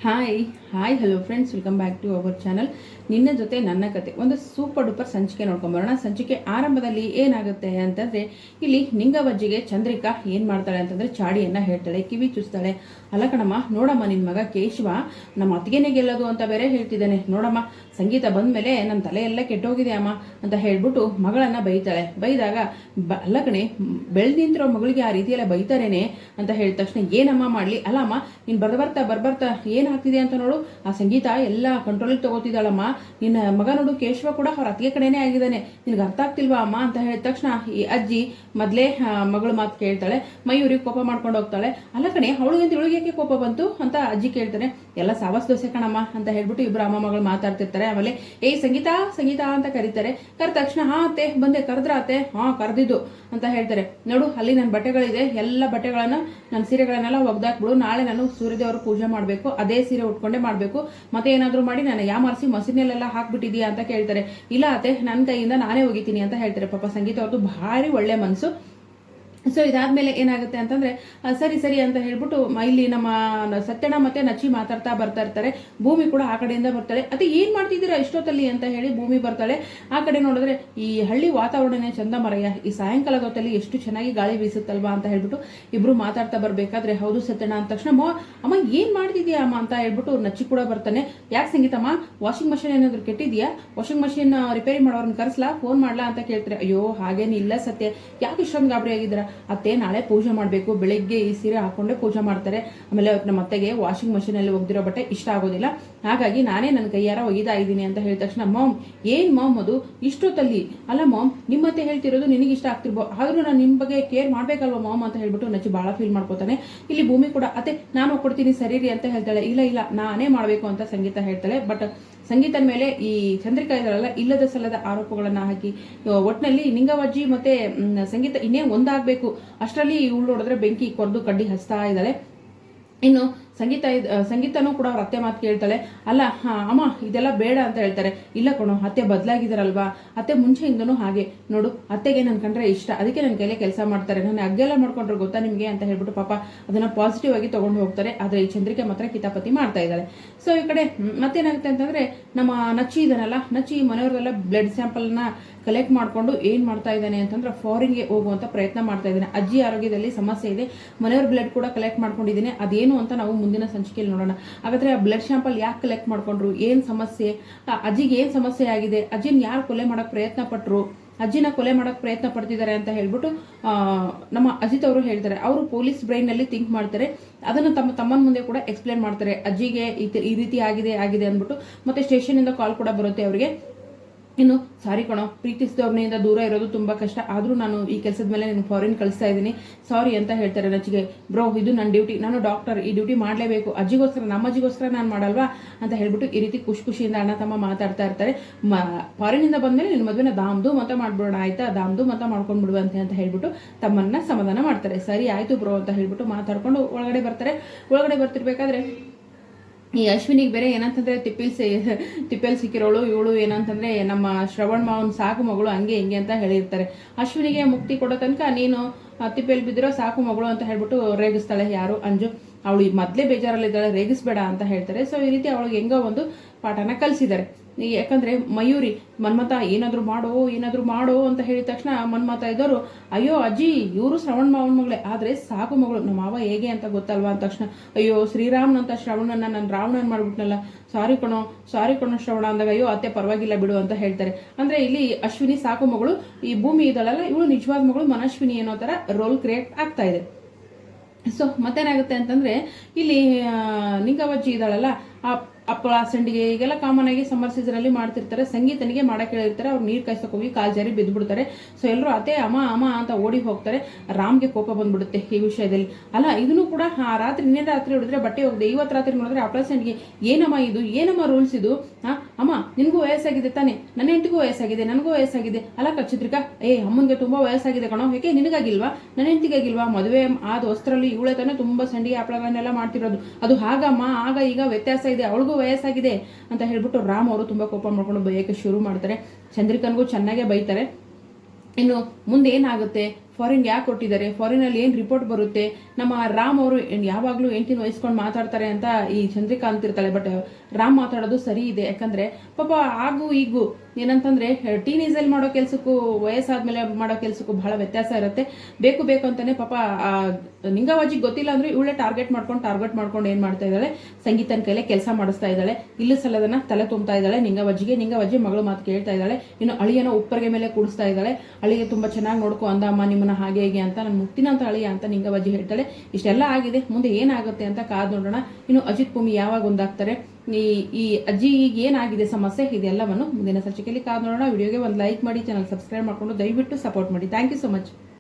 Hi hi hello friends, welcome back to our channel. ನಿನ್ನ ಜೊತೆ ನನ್ನ ಕತೆ ಒಂದು ಸೂಪರ್ ಡೂಪರ್ ಸಂಚಿಕೆ ನೋಡ್ಕೊಂಬರೋಣ. ಸಂಚಿಕೆ ಆರಂಭದಲ್ಲಿ ಏನಾಗುತ್ತೆ ಅಂತಂದರೆ, ಇಲ್ಲಿ ನಿಂಗವಜ್ಜಿಗೆ ಚಂದ್ರಿಕಾ ಏನು ಮಾಡ್ತಾಳೆ ಅಂತಂದರೆ ಚಾಡಿಯನ್ನು ಹೇಳ್ತಾಳೆ, ಕಿವಿ ಚುಸ್ತಾಳೆ. ಅಲ್ಲ ಕಣಮ್ಮ, ನೋಡಮ್ಮ ನಿನ್ನ ಮಗ ಕೇಶವ ನಮ್ಮ ಅತ್ತಿಗೆನೇ ಗೆಲ್ಲೋದು ಅಂತ ಬೇರೆ ಹೇಳ್ತಿದ್ದಾನೆ. ನೋಡಮ್ಮ, ಸಂಗೀತ ಬಂದಮೇಲೆ ನನ್ನ ತಲೆ ಎಲ್ಲ ಕೆಟ್ಟೋಗಿದೆ ಅಮ್ಮ ಅಂತ ಹೇಳ್ಬಿಟ್ಟು ಮಗಳನ್ನು ಬೈತಾಳೆ. ಬೈದಾಗ ಅಲ್ಲ ಕಣೆ, ಬೆಳೆದು ನಿಂತಿರೋ ಮಗಳಿಗೆ ಆ ರೀತಿಯೆಲ್ಲ ಬೈತಾರೇನೆ ಅಂತ ಹೇಳಿದ ತಕ್ಷಣ ಏನಮ್ಮ ಮಾಡಲಿ, ಅಲ್ಲಮ್ಮ ನೀನು ಬರ್ಬರ್ತಾ ಏನಾಗ್ತಿದೆ ಅಂತ ನೋಡು, ಆ ಸಂಗೀತ ಎಲ್ಲ ಕಂಟ್ರೋಲಿಗೆ ತಗೋತಿದ್ದಾಳಮ್ಮ. ನಿನ್ನ ಮಗ ನೋಡು ಕೇಶವ ಕೂಡ ಅವ್ರ ಅತ್ತಿಗೆ ಕಡೆನೇ ಆಗಿದ್ದಾನೆ, ನಿನಗೆ ಅರ್ಥ ಆಗ್ತಿಲ್ವಾ ಅಮ್ಮ ಅಂತ ಹೇಳಿದ ತಕ್ಷಣ ಈ ಅಜ್ಜಿ ಮೊದಲೇ ಮಗಳ ಮಾತು ಕೇಳ್ತಾಳೆ. ಮಯೂರಿಗೆ ಕೋಪ ಮಾಡ್ಕೊಂಡು ಹೋಗ್ತಾಳೆ. ಅಲ್ಲ ಕಣೆ, ಅವಳಿಗಂತ ಇವಳಿಗೆ ಕೋಪ ಬಂತು ಅಂತ ಅಜ್ಜಿ ಕೇಳ್ತಾನೆ. ಎಲ್ಲ ಸಾವಸ್ ದೋಸೆ ಕಣಮ್ಮ ಅಂತ ಹೇಳ್ಬಿಟ್ಟು ಇಬ್ಬರು ಅಮ್ಮ ಮಗಳು ಮಾತಾಡ್ತಿರ್ತಾರೆ. ಆಮೇಲೆ ಏಯ್ ಸಂಗೀತ ಸಂಗೀತ ಅಂತ ಕರೀತಾರೆ. ಕರೆದ ತಕ್ಷಣ ಹಾ ಅತ್ತೆ ಬಂದೆ, ಕರೆದ್ರ ಅತ್ತೆ, ಹಾ ಕರೆದಿದ್ದು ಅಂತ ಹೇಳ್ತಾರೆ. ನೋಡು ಅಲ್ಲಿ ನನ್ನ ಬಟ್ಟೆಗಳಿದೆ, ಎಲ್ಲ ಬಟ್ಟೆಗಳನ್ನ ನನ್ನ ಸೀರೆಗಳನ್ನೆಲ್ಲ ಒಗ್ದಾಕ್ಬಿಡು, ನಾಳೆ ನಾನು ಸೂರ್ಯದೇವರು ಪೂಜೆ ಮಾಡಬೇಕು, ಅದೇ ಸೀರೆ ಉಟ್ಕೊಂಡೇ ಮಾಡಬೇಕು, ಮತ್ತೆ ಏನಾದರೂ ಮಾಡಿ ನಾನು ಯಾಮಾರಿಸಿ ಮಸೀನೆಲ್ಲ ಹಾಕ್ಬಿಟ್ಟಿದೀಯಾ ಅಂತ ಕೇಳ್ತಾರೆ. ಇಲ್ಲ ಅತ್ತೆ, ನನ್ನ ಕೈಯಿಂದ ನಾನೇ ಒಗಿತೀನಿ ಅಂತ ಹೇಳ್ತಾರೆ. ಪಾಪ ಸಂಗೀತ ಅವ್ರದ್ದು ಭಾರಿ ಒಳ್ಳೆ ಮನಸ್ಸು. ಸೊ ಇದಾದ್ಮೇಲೆ ಏನಾಗುತ್ತೆ ಅಂತಂದ್ರೆ ಸರಿ ಸರಿ ಅಂತ ಹೇಳ್ಬಿಟ್ಟು ಇಲ್ಲಿ ನಮ್ಮ ಸತ್ಯಣ್ಣ ಮತ್ತೆ ನಚ್ಚಿ ಮಾತಾಡ್ತಾ ಬರ್ತಾ ಇರ್ತಾರೆ. ಭೂಮಿ ಕೂಡ ಆ ಕಡೆಯಿಂದ ಬರ್ತಾಳೆ. ಅದೇ ಏನ್ ಮಾಡ್ತಿದ್ದೀರಾ ಇಷ್ಟೊತ್ತಲ್ಲಿ ಅಂತ ಹೇಳಿ ಭೂಮಿ ಬರ್ತಾಳೆ. ಆ ಕಡೆ ನೋಡಿದ್ರೆ ಈ ಹಳ್ಳಿ ವಾತಾವರಣನೇ ಚಂದ ಮರಯ್ಯ, ಈ ಸಾಯಂಕಾಲದ ಹೊತ್ತಲ್ಲಿ ಎಷ್ಟು ಚೆನ್ನಾಗಿ ಗಾಳಿ ಬೀಸುತ್ತಲ್ವಾ ಅಂತ ಹೇಳ್ಬಿಟ್ಟು ಇಬ್ರು ಮಾತಾಡ್ತಾ ಬರ್ಬೇಕಾದ್ರೆ ಹೌದು ಸತ್ಯಣ್ಣ ಅಂದ ತಕ್ಷಣ ಅಮ್ಮ ಏನ್ ಮಾಡ್ತಿದ್ಯಾ ಅಮ್ಮ ಅಂತ ಹೇಳ್ಬಿಟ್ಟು ನಚ್ಚಿ ಕೂಡ ಬರ್ತಾನೆ. ಯಾಕೆ ಸಂಗೀತಮ್ಮ, ವಾಷಿಂಗ್ ಮಷಿನ್ ಏನಾದ್ರು ಕೆಟ್ಟಿದ್ಯಾ, ವಾಷಿಂಗ್ ಮಷಿನ್ ರಿಪೇರಿ ಮಾಡೋರನ್ನ ಕರ್ಸ್ಲಾ, ಫೋನ್ ಮಾಡ್ಲಾ ಅಂತ ಕೇಳ್ತಾರೆ. ಅಯ್ಯೋ ಹಾಗೇನಿಲ್ಲ ಸತ್ಯ, ಯಾಕೆ ಇಷ್ಟೊಂದು ಗಾಬರಿ ಆಗಿದ್ದೀರಾ, ಅತ್ತೆ ನಾಳೆ ಪೂಜೆ ಮಾಡಬೇಕು, ಬೆಳಿಗ್ಗೆ ಈ ಸೀರೆ ಹಾಕೊಂಡೆ ಪೂಜೆ ಮಾಡ್ತಾರೆ, ಆಮೇಲೆ ನಮ್ಮ ಅತ್ತೆಗೆ ವಾಷಿಂಗ್ ಮಷೀನಲ್ಲಿ ಒಗ್ದಿರೋ ಬಟ್ಟೆ ಇಷ್ಟ ಆಗೋದಿಲ್ಲ, ಹಾಗಾಗಿ ನಾನೇ ನನ್ನ ಕೈಯಾರ ಒಗಿತಾ ಇದ್ದೀನಿ ಅಂತ ಹೇಳಿದ ತಕ್ಷಣ ಮಾಮ್ ಏನ್ ಮಾಮ್ ಅದು ಇಷ್ಟೊತ್ತಲ್ಲಿ, ಅಲ್ಲ ಮಾಮ್ ನಿಮ್ಮತ್ತೆ ಹೇಳ್ತಿರೋದು ನಿನಗೆ ಇಷ್ಟ ಆಗ್ತಿರ್ಬೋದು, ಆದ್ರೂ ನಾನು ನಿಮ್ಮ ಬಗ್ಗೆ ಕೇರ್ ಮಾಡ್ಬೇಕಲ್ವಾ ಮಾಮ್ ಅಂತ ಹೇಳ್ಬಿಟ್ಟು ನಚ್ಚಿ ಬಹಳ ಫೀಲ್ ಮಾಡ್ಕೋತಾನೆ. ಇಲ್ಲಿ ಭೂಮಿ ಕೂಡ ಅತ್ತೆ ನಾನು ಕೊಡ್ತೀನಿ ಸರಿರಿ ಅಂತ ಹೇಳ್ತಾಳೆ. ಇಲ್ಲ ಇಲ್ಲ ನಾನೇ ಮಾಡಬೇಕು ಅಂತ ಸಂಗೀತ ಹೇಳ್ತಾಳೆ. ಬಟ್ ಸಂಗೀತನ ಮೇಲೆ ಈ ಚಂದ್ರಿಕಾ ಇದ್ದಾಳಲ್ಲ ಇಲ್ಲದ ಸಲ್ಲದ ಆರೋಪಗಳನ್ನ ಹಾಕಿ ಒಟ್ಟಿನಲ್ಲಿ ನಿಂಗವಜ್ಜಿ ಮತ್ತೆ ಸಂಗೀತ ಇನ್ನೇ ಒಂದಾಗಬೇಕು ಅಷ್ಟರಲ್ಲಿ ಇವಳು ನೋಡಿದ್ರೆ ಬೆಂಕಿ ಕೊರ್ದು ಕಡ್ಡಿ ಹಚ್ತಾ ಇದ್ದಾಳೆ. ಇನ್ನು ಸಂಗೀತನೂ ಕೂಡ ಅವ್ರ ಅತ್ತೆ ಮಾತು ಕೇಳ್ತಾಳೆ. ಅಲ್ಲ ಅಮ್ಮ ಇದೆಲ್ಲ ಬೇಡ ಅಂತ ಹೇಳ್ತಾರೆ. ಇಲ್ಲ ಕಣೋ, ಅತ್ತೆ ಬದಲಾಗಿದ್ದಾರಲ್ವಾ, ಅತ್ತೆ ಮುಂಚೆಯಿಂದನೂ ಹಾಗೆ ನೋಡು, ಅತ್ತೆಗೆ ನನ್ನ ಕಂಡ್ರೆ ಇಷ್ಟ, ಅದಕ್ಕೆ ನನ್ನ ಕೈಲೇ ಕೆಲಸ ಮಾಡ್ತಾರೆ, ನಾನು ಅಗ್ಗೆಲ್ಲ ಮಾಡ್ಕೊಂಡ್ರೆ ಗೊತ್ತಾ ನಿಮಗೆ ಅಂತ ಹೇಳ್ಬಿಟ್ಟು ಪಾಪ ಅದನ್ನ ಪಾಸಿಟಿವ್ ಆಗಿ ತಗೊಂಡು ಹೋಗ್ತಾರೆ. ಆದರೆ ಈ ಚಂದ್ರಿಕೆ ಮಾತ್ರ ಕಿತಾಪತಿ ಮಾಡ್ತಾ ಇದ್ದಾಳೆ. ಸೊ ಈ ಕಡೆ ಮತ್ತೇನಾಗುತ್ತೆ ಅಂತಂದ್ರೆ ನಮ್ಮ ನಚ್ಚಿ ಇದನ್ನಲ್ಲ, ನಚ್ಚಿ ಮನೆಯವ್ರದೆಲ್ಲ ಬ್ಲಡ್ ಸ್ಯಾಂಪಲ್ನ ಕಲೆಕ್ಟ್ ಮಾಡಿಕೊಂಡು ಏನು ಮಾಡ್ತಾ ಇದ್ದಾನೆ ಅಂತಂದ್ರೆ ಫಾರಿನ್ಗೆ ಹೋಗುವಂಥ ಪ್ರಯತ್ನ ಮಾಡ್ತಾ ಇದ್ದಾನೆ. ಅಜ್ಜಿ ಆರೋಗ್ಯದಲ್ಲಿ ಸಮಸ್ಯೆ ಇದೆ, ಮನೆಯವ್ರ ಬ್ಲಡ್ ಕೂಡ ಕಲೆಕ್ಟ್ ಮಾಡ್ಕೊಂಡಿದ್ದೀನಿ, ಅದೇನು ಅಂತ ನಾವು ಮುಂದಿನ ಸಂಚಿಕೆಯಲ್ಲಿ ನೋಡೋಣ. ಹಾಗಾದ್ರೆ ಆ ಬ್ಲಡ್ ಸ್ಯಾಂಪಲ್ ಯಾಕೆ ಕಲೆಕ್ಟ್ ಮಾಡ್ಕೊಂಡ್ರು, ಏನು ಸಮಸ್ಯೆ, ಅಜ್ಜಿಗೆ ಏನು ಸಮಸ್ಯೆ ಆಗಿದೆ, ಅಜ್ಜಿನ ಯಾರು ಕೊಲೆ ಮಾಡೋಕೆ ಪ್ರಯತ್ನ ಪಟ್ಟರು, ಅಜ್ಜಿನ ಕೊಲೆ ಮಾಡೋಕೆ ಪ್ರಯತ್ನ ಪಡ್ತಿದ್ದಾರೆ ಅಂತ ಹೇಳ್ಬಿಟ್ಟು ನಮ್ಮ ಅಜಿತ್ ಅವರು ಹೇಳ್ತಾರೆ. ಅವರು ಪೊಲೀಸ್ ಬ್ರೈನ್ನಲ್ಲಿ ಥಿಂಕ್ ಮಾಡ್ತಾರೆ, ಅದನ್ನು ತಮ್ಮನ ಮುಂದೆ ಕೂಡ ಎಕ್ಸ್ಪ್ಲೇನ್ ಮಾಡ್ತಾರೆ. ಅಜ್ಜಿಗೆ ಈ ರೀತಿ ಆಗಿದೆ ಅಂದ್ಬಿಟ್ಟು ಮತ್ತೆ ಸ್ಟೇಷನಿಂದ ಕಾಲ್ ಕೂಡ ಬರುತ್ತೆ ಅವರಿಗೆ. ಇನ್ನು ಸಾರಿ ಕಣೋ, ಪ್ರೀತಿಸಿದವ್ರನಿಂದ ದೂರ ಇರೋದು ತುಂಬ ಕಷ್ಟ, ಆದರೂ ನಾನು ಈ ಕೆಲಸದ ಮೇಲೆ ನಾನು ಫಾರಿನ್ ಕಳಿಸ್ತಾ ಇದ್ದೀನಿ, ಸಾರಿ ಅಂತ ಹೇಳ್ತಾರೆ ನಚ್ಚಿಗೆ. ಬ್ರೋ ಇದು ನನ್ನ ಡ್ಯೂಟಿ, ನಾನು ಡಾಕ್ಟರ್, ಈ ಡ್ಯೂಟಿ ಮಾಡಲೇಬೇಕು, ಅಜ್ಜಿಗೋಸ್ಕರ ನಮ್ಮ ಅಜ್ಜಿಗೋಸ್ಕರ ನಾನು ಮಾಡಲ್ವಾ ಅಂತ ಹೇಳ್ಬಿಟ್ಟು ಈ ರೀತಿ ಖುಷಿಯಿಂದ ಅಣ್ಣ ತಮ್ಮ ಮಾತಾಡ್ತಾ ಇರ್ತಾರೆ. ಫಾರಿನಿಂದ ಬಂದಮೇಲೆ ನಿನ್ನ ಮದುವೆನ ದಾಮ್ದು ಅಂತ ಮಾಡ್ಬಿಡೋಣ ಆಯ್ತಾ, ದಾಮ್ದು ಅಂತ ಮಾಡ್ಕೊಂಡ್ಬಿಡುವಂತೆ ಅಂತ ಹೇಳ್ಬಿಟ್ಟು ತಮ್ಮನ್ನ ಸಮಾಧಾನ ಮಾಡ್ತಾರೆ. ಸರಿ ಆಯ್ತು ಬ್ರೋ ಅಂತ ಹೇಳ್ಬಿಟ್ಟು ಮಾತಾಡ್ಕೊಂಡು ಒಳಗಡೆ ಬರ್ತಾರೆ. ಒಳಗಡೆ ಬರ್ತಿರ್ಬೇಕಾದ್ರೆ ಈ ಅಶ್ವಿನಿಗೆ ಬೇರೆ ಏನಂತಂದ್ರೆ ತಿಪ್ಪೆಲ್ ಸಿಕ್ಕಿರೋಳು ಇವಳು, ಏನಂತಂದ್ರೆ ನಮ್ಮ ಶ್ರವಣ್ ಮಾವನ್ ಸಾಕು ಮಗಳು ಹಂಗೆ ಹಿಂಗೆ ಅಂತ ಹೇಳಿರ್ತಾರೆ. ಅಶ್ವಿನಿಗೆ ಮುಕ್ತಿ ಕೊಡೋ ತನಕ ನೀನು ತಿಪ್ಪೆಲ್ ಬಿದ್ದಿರೋ ಸಾಕು ಮಗಳು ಅಂತ ಹೇಳ್ಬಿಟ್ಟು ರೇಗಿಸ್ತಾಳೆ ಯಾರು, ಅಂಜು. ಅವಳು ಮೊದಲೇ ಬೇಜಾರಲ್ಲಿದ್ದಾಳೆ, ರೇಗಿಸ್ಬೇಡ ಅಂತ ಹೇಳ್ತಾರೆ. ಸೊ ಈ ರೀತಿ ಅವಳಿಗೆ ಹೆಂಗೋ ಒಂದು ಪಾಠನ ಕಲಿಸಿದ್ದಾರೆ. ಯಾಕಂದ್ರೆ ಮಯೂರಿ ಮನ್ಮತ ಏನಾದ್ರು ಮಾಡೋ ಅಂತ ಹೇಳಿದ ತಕ್ಷಣ ಮನ್ಮತ ಇದ್ದವರು ಅಯ್ಯೋ ಅಜ್ಜಿ ಇವರು ಶ್ರವಣ್ ಮಾವನ ಮಗಳೇ, ಆದ್ರೆ ಸಾಕು ಮಗಳು ನಮ್ಮ ಮಾವ ಹೇಗೆ ಅಂತ ಗೊತ್ತಲ್ವಾ ಅಂದ ತಕ್ಷಣ ಅಯ್ಯೋ ಶ್ರೀರಾಮ್ನಂತ ಶ್ರವಣನ್ನ ನಾನು ರಾವಣನ್ ಮಾಡ್ಬಿಟ್ನಲ್ಲ, ಸಾರಿ ಕಣೋ ಶ್ರವಣ ಅಂದಾಗ ಅಯ್ಯೋ ಅತ್ತೆ ಪರವಾಗಿಲ್ಲ ಬಿಡು ಅಂತ ಹೇಳ್ತಾರೆ. ಅಂದ್ರೆ ಇಲ್ಲಿ ಅಶ್ವಿನಿ ಸಾಕು ಮಗಳು, ಈ ಭೂಮಿ ಇದಳಲ್ಲ ಇವಳು ನಿಜವಾದ ಮಗಳು ಮನಶ್ವಿನಿ ಅನ್ನೋ ತರ ರೋಲ್ ಕ್ರಿಯೇಟ್ ಆಗ್ತಾ ಇದೆ. ಸೊ ಮತ್ತೇನಾಗುತ್ತೆ ಅಂತಂದ್ರೆ ಇಲ್ಲಿ ನಿಂಗವಜ್ಜಿ ಇದ್ದಾಳಲ್ಲ, ಆ ಹಪ್ಪಳ ಸಂಡಿಗೆ ಈಗೆಲ್ಲ ಕಾಮನ್ ಆಗಿ ಸಮ್ಮರ್ ಸೀಸನ್ ಅಲ್ಲಿ ಮಾಡ್ತಿರ್ತಾರೆ. ಸಂಗೀತನಿಗೆ ಮಾಡಕ್ಕೆ ಹೇಳಿರ್ತಾರೆ, ಅವ್ರು ನೀರು ಕಾಯ್ಸಕ್ ಹೋಗಿ ಕಾಲ್ ಜಾರಿ ಬಿದ್ದುಬಿಡ್ತಾರೆ. ಸೊ ಎಲ್ಲರೂ ಅತ್ತೆ ಅಮ್ಮ ಅಂತ ಓಡಿ ಹೋಗ್ತಾರೆ. ರಾಮ್ಗೆ ಕೋಪ ಬಂದ್ಬಿಡುತ್ತೆ ಈ ವಿಷಯದಲ್ಲಿ. ಅಲ್ಲ ಇದನ್ನು ಕೂಡ ರಾತ್ರಿ ನಿನ್ನೆ ರಾತ್ರಿ ಹೊಡಿದ್ರೆ ಬಟ್ಟೆ ಹೋಗಿದೆ, ಇವತ್ತು ರಾತ್ರಿ ನೋಡಿದ್ರೆ ಹಪ್ಪಳ ಸಂಡಿಗೆ, ಏನಮ್ಮ ರೂಲ್ಸ್ ಇದು, ಅಮ್ಮ ನಿನಗೂ ವಯಸ್ಸಾಗಿದೆ ತಾನೆ, ನನ್ನ ಹೆಂಡತಿಗೂ ವಯಸ್ಸಾಗಿದೆ, ನನಗೂ ವಯಸ್ಸಾಗಿದೆ, ಅಲ್ಲ ಚಿತ್ರಿಕಾ ಅಮ್ಮನಿಗೆ ತುಂಬಾ ವಯಸ್ಸಾಗಿದೆ ಕಣೋ, ಯಾಕೆ ನಿನಗಾಗಿಲ್ವಾ, ನನ್ನ ಹೆಂಡತಿಗಾಗಿಲ್ವಾ, ಮದುವೆ ಆದ ವಸ್ತ್ರಲ್ಲಿ ಇವಳೆ ತಾನೆ ತುಂಬಾ ಸಂಡಿಗೆ ಹಪ್ಪಳಗಳನ್ನೆಲ್ಲ ಮಾಡ್ತಿರೋದು, ಅದು ಹಾಗಮ್ಮ ಆಗ ಈಗ ವ್ಯತ್ಯಾಸ ಇದೆ, ಅವಳಿಗೂ ವಯಸ್ಸಾಗಿದೆ ಅಂತ ಹೇಳ್ಬಿಟ್ಟು ರಾಮ್ ಅವರು ತುಂಬಾ ಕೋಪ ಮಾಡ್ಕೊಂಡು ಬೈಯಕ್ಕೆ ಶುರು ಮಾಡ್ತಾರೆ. ಚಂದ್ರಿಕನ್ಗೂ ಚೆನ್ನಾಗೇ ಬೈತಾರೆ. ಇನ್ನು ಮುಂದೆ ಏನಾಗುತ್ತೆ, ಫಾರಿನ್ಗೆ ಯಾಕೆ ಕೊಟ್ಟಿದ್ದಾರೆ, ಫಾರಿನಲ್ಲಿ ಏನು ರಿಪೋರ್ಟ್ ಬರುತ್ತೆ, ನಮ್ಮ ರಾಮ್ ಅವರು ಯಾವಾಗಲೂ ಹೆಂಡತಿನ ವಹಿಸ್ಕೊಂಡು ಮಾತಾಡ್ತಾರೆ ಅಂತ ಈ ಚಂದ್ರಿಕಾ ಅಂತಿರ್ತಾಳೆ. ಬಟ್ ರಾಮ್ ಮಾತಾಡೋದು ಸರಿ ಇದೆ. ಯಾಕಂದರೆ ಪಾಪ ಆಗು ಈಗೂ ಏನಂತಂದರೆ ಟೀನೇಜಲ್ಲಿ ಮಾಡೋ ಕೆಲಸಕ್ಕೂ ವಯಸ್ಸಾದ್ಮೇಲೆ ಮಾಡೋ ಕೆಲಸಕ್ಕೂ ಬಹಳ ವ್ಯತ್ಯಾಸ ಇರುತ್ತೆ. ಬೇಕು ಬೇಕು ಅಂತಾನೆ ಪಾಪ ನಿಂಗವ್ವಜ್ಜಿಗೆ ಗೊತ್ತಿಲ್ಲ ಅಂದರೆ ಇವಳೆ ಟಾರ್ಗೆಟ್ ಮಾಡ್ಕೊಂಡು ಏನು ಮಾಡ್ತಾ ಇದ್ದಾಳೆ, ಸಂಗೀತನ ಕೈಲೇ ಕೆಲಸ ಮಾಡಿಸ್ತಾ ಇದ್ದಾಳೆ. ಇಲ್ಲೂ ಸಲದನ್ನ ತಲೆ ತುಂಬ್ತಾ ಇದ್ದಾಳೆ ನಿಂಗವ್ವಜ್ಜಿಗೆ. ನಿಂಗವ್ವಜ್ಜಿ ಮಗಳು ಮಾತು ಕೇಳ್ತಾ ಇದ್ದಾಳೆ. ಇನ್ನು ಅಳಿಯನ ಉಪ್ಪರಿಗೆ ಮೇಲೆ ಕೂಡಿಸ್ತಾ ಇದ್ದಾಳೆ. ಅಳಿಗೆ ತುಂಬ ಚೆನ್ನಾಗಿ ನೋಡ್ಕೊ ಅಂದಮ್ಮ ನಿಮ್ಮನ್ನ ಹಾಗೆ ಹೇಗೆ ಅಂತ, ನಾನು ಮುಕ್ತಿನಂತ ಅಳಿಯ ಅಂತ ನಿಂಗವ್ವಜ್ಜಿ ಹೇಳ್ತಾಳೆ. ಇಷ್ಟೆಲ್ಲ ಆಗಿದೆ, ಮುಂದೆ ಏನಾಗುತ್ತೆ ಅಂತ ಕಾದು ನೋಡೋಣ. ಇನ್ನು ಅಜಿತ್ ಭೂಮಿ ಯಾವಾಗ ಒಂದಾಗ್ತಾರೆ, ಈ ಅಜ್ಜಿಗೆ ಏನಾಗಿದೆ ಸಮಸ್ಯೆ, ಇದೆಲ್ಲವನ್ನು ಮುಂದಿನ ಸಂಚಿಕೆಯಲ್ಲಿ ಕಾದು ನೋಡೋಣ. ವಿಡಿಯೋಗೆ ಒಂದು ಲೈಕ್ ಮಾಡಿ, ಚಾನಲ್ ಸಬ್ಸ್ಕ್ರೈಬ್ ಮಾಡಿಕೊಂಡು ದಯವಿಟ್ಟು ಸಪೋರ್ಟ್ ಮಾಡಿ. Thank you so much.